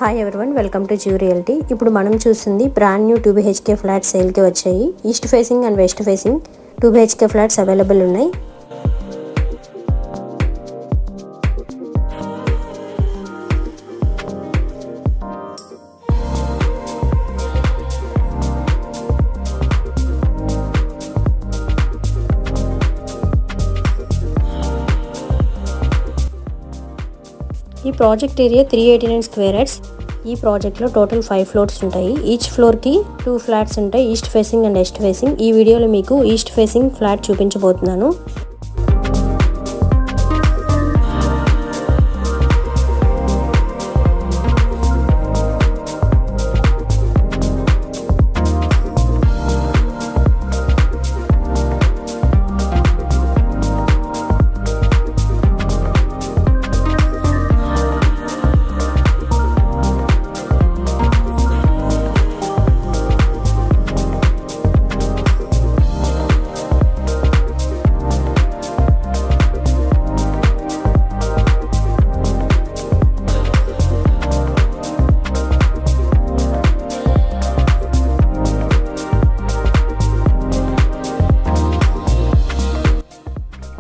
Hi everyone, welcome to Jio realty. ఇప్పుడు మనం చూస్తుంది బ్రాండ్ న్యూ 2 BHK ఫ్లాట్స్ సేల్కి వచ్చాయి. East facing and west facing 2 BHK flats available ఉన్నాయి. ఈ ప్రాజెక్ట్ ఏరియా 389 స్క్వేర్ యార్డ్స్. ఈ ప్రాజెక్ట్లో టోటల్ 5 ఫ్లోర్స్ ఉంటాయి. ఈచ్ ఫ్లోర్కి 2 ఫ్లాట్స్ ఉంటాయి, east facing and west facing. ఈ వీడియోలో మీకు ఈస్ట్ ఫేసింగ్ ఫ్లాట్ చూపించబోతున్నాను.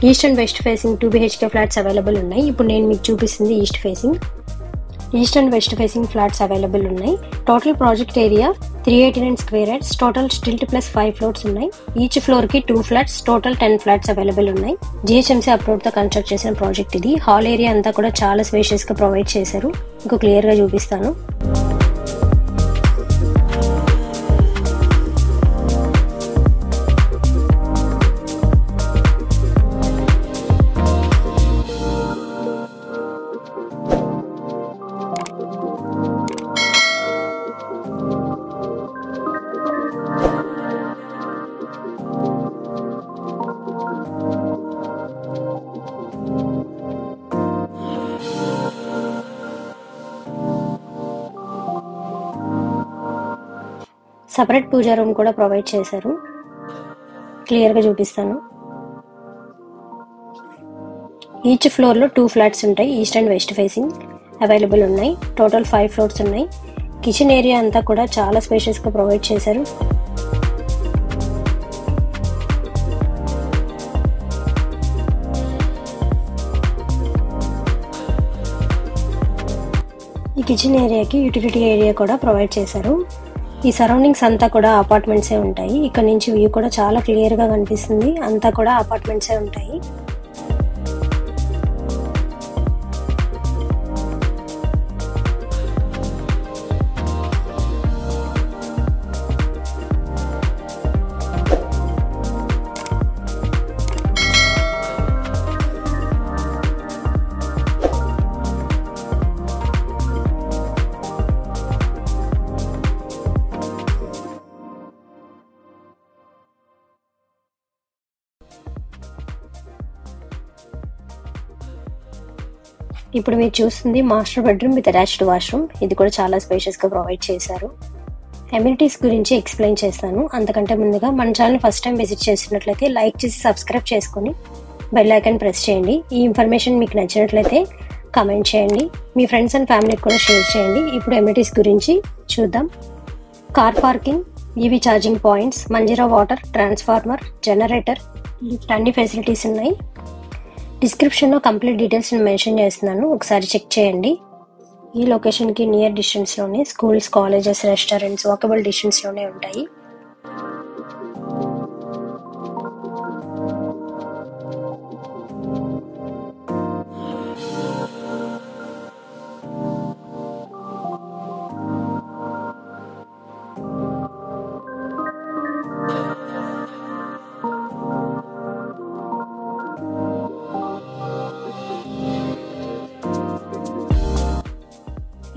East and west facing 2 BHK flats available ఉన్నాయి. ఇప్పుడు నేను మీకు చూపిస్తుంది east facing. East and west facing flats available ఉన్నాయి. Total project area 389 square yards. Total stilt plus 5 floors ఉన్నాయి. ఈచ్ ఫ్లోర్ కి 2 ఫ్లాట్స్, టోటల్ 10 ఫ్లాట్స్ అవైలబుల్ ఉన్నాయి. GHMC అప్రూవ్ తో కన్స్ట్రక్ట్ చేసిన ప్రాజెక్ట్ ఇది. హాల్ ఏరియా అంతా కూడా చాలా స్పేషియస్ గా ప్రొవైడ్ చేశారు. మీకు క్లియర్ గా చూపిస్తాను. సపరేట్ పూజా రూమ్ కూడా ప్రొవైడ్ చేశారు. క్లియర్గా చూపిస్తాను. ఈచ్ ఫ్లోర్లో 2 ఫ్లాట్స్ ఉంటాయి. East and west facing available ఉన్నాయి. టోటల్ 5 ఫ్లోర్స్ ఉన్నాయి. కిచెన్ ఏరియా అంతా కూడా చాలా స్పేషియస్గా ప్రొవైడ్ చేశారు. ఈ కిచెన్ ఏరియాకి యూటిలిటీ ఏరియా కూడా ప్రొవైడ్ చేశారు. ఈ సరౌండింగ్స్ అంతా కూడా అపార్ట్మెంట్సే ఉంటాయి. ఇక్కడ నుంచి వ్యూ కూడా చాలా క్లియర్గా కనిపిస్తుంది. అంతా కూడా అపార్ట్మెంట్సే ఉంటాయి. ఇప్పుడు మీరు చూస్తుంది master bedroom with attached washroom. ఇది కూడా చాలా స్పేషియస్గా ప్రొవైడ్ చేశారు. అమ్యూనిటీస్ గురించి ఎక్స్ప్లెయిన్ చేస్తాను. అంతకంటే ముందుగా మన ఛానల్ ఫస్ట్ టైం విజిట్ చేస్తున్నట్లయితే లైక్ చేసి సబ్స్క్రైబ్ చేసుకొని బెల్ ఐకాన్ ప్రెస్ చేయండి. ఈ ఇన్ఫర్మేషన్ మీకు నచ్చినట్లయితే కామెంట్ చేయండి. మీ ఫ్రెండ్స్ అండ్ ఫ్యామిలీకి కూడా షేర్ చేయండి. ఇప్పుడు అమ్యూనిటీస్ గురించి చూద్దాం. Car parking, EV charging points, Manjeera water, transformer, generator, lift, అన్ని ఫెసిలిటీస్ ఉన్నాయి. డిస్క్రిప్షన్లో కంప్లీట్ డీటెయిల్స్ మెన్షన్ చేస్తున్నాను, ఒకసారి చెక్ చేయండి. ఈ లొకేషన్కి నియర్ డిస్టెన్స్లోనే స్కూల్స్, కాలేజెస్, రెస్టారెంట్స్ వాకబుల్ డిస్టెన్స్లోనే ఉంటాయి.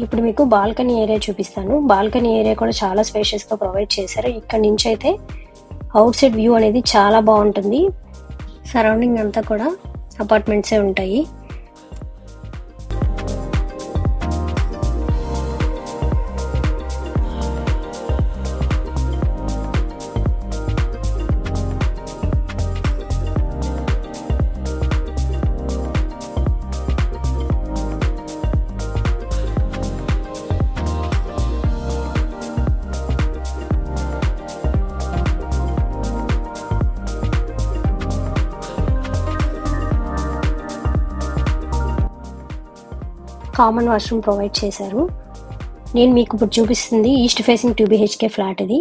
ఇప్పుడు మీకు బాల్కనీ ఏరియా చూపిస్తాను. బాల్కనీ ఏరియా కూడా చాలా స్పేషియస్గా ప్రొవైడ్ చేశారు. ఇక్కడ నుంచి అయితే అవుట్ సైడ్ వ్యూ అనేది చాలా బాగుంటుంది. సరౌండింగ్ అంతా కూడా అపార్ట్మెంట్సే ఉంటాయి. కామన్ వాష్రూమ్ ప్రొవైడ్ చేశారు. నేను మీకు ఇప్పుడు చూపిస్తుంది ఈస్ట్ ఫేసింగ్ 2 BHK ఫ్లాట్. ఇది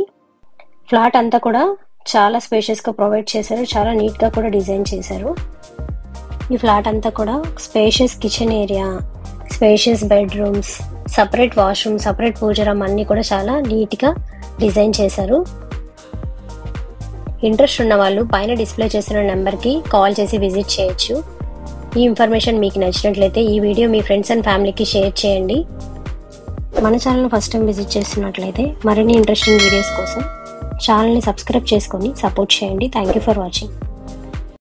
ఫ్లాట్ అంతా కూడా చాలా స్పేషియస్గా ప్రొవైడ్ చేశారు, చాలా నీట్గా కూడా డిజైన్ చేశారు. ఈ ఫ్లాట్ అంతా కూడా spacious kitchen area, spacious bedrooms, separate washroom, separate puja room అన్నీ కూడా చాలా నీట్గా డిజైన్ చేశారు. ఇంట్రెస్ట్ ఉన్న వాళ్ళు పైన డిస్ప్లే చేసిన నెంబర్కి కాల్ చేసి విజిట్ చేయొచ్చు. ఈ ఇన్ఫర్మేషన్ మీకు నచ్చినట్లయితే ఈ వీడియో మీ ఫ్రెండ్స్ అండ్ ఫ్యామిలీకి షేర్ చేయండి. మన ఛానల్ని ఫస్ట్ టైం విజిట్ చేస్తున్నట్లయితే మరిన్ని ఇంట్రెస్టింగ్ వీడియోస్ కోసం ఛానల్ని సబ్స్క్రైబ్ చేసుకొని సపోర్ట్ చేయండి. Thank you for watching.